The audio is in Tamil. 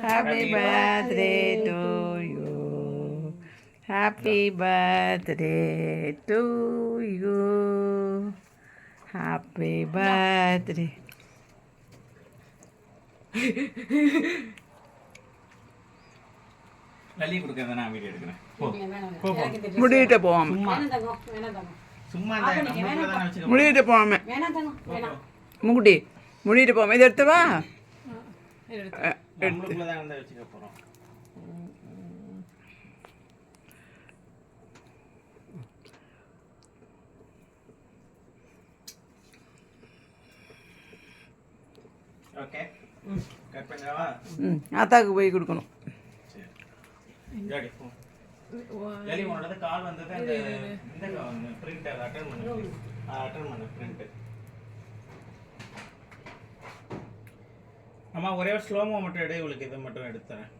Happy birthday to you. Happy birthday to you. Happy birthday. Lali கொடுக்கறத நான் வீடியோ எடுக்கிறேன். போ முடியிட்ட போவாம சும்மா வச்சுக்க. முடியிட்ட போவாம முகுடி முடியிட்டு போவாம இதை எடுத்து வா. நம்மளுக்குள்ள தான் வந்து வச்சுக்க போறோம். ஓகே கட் பண்ணவா? ஆத்தாக்கு போய் கொடுக்கணும். சரி லலி உன்னோட கால் வந்தது அந்த இந்த பிரிண்ட் அட்டெண்ட் பண்ணு பிரிண்ட். அம்மா ஒரே ஒரு ஸ்லோமோ மட்டும் எடு, இவளுக்கு இதை மட்டும் எடுத்துறேன்.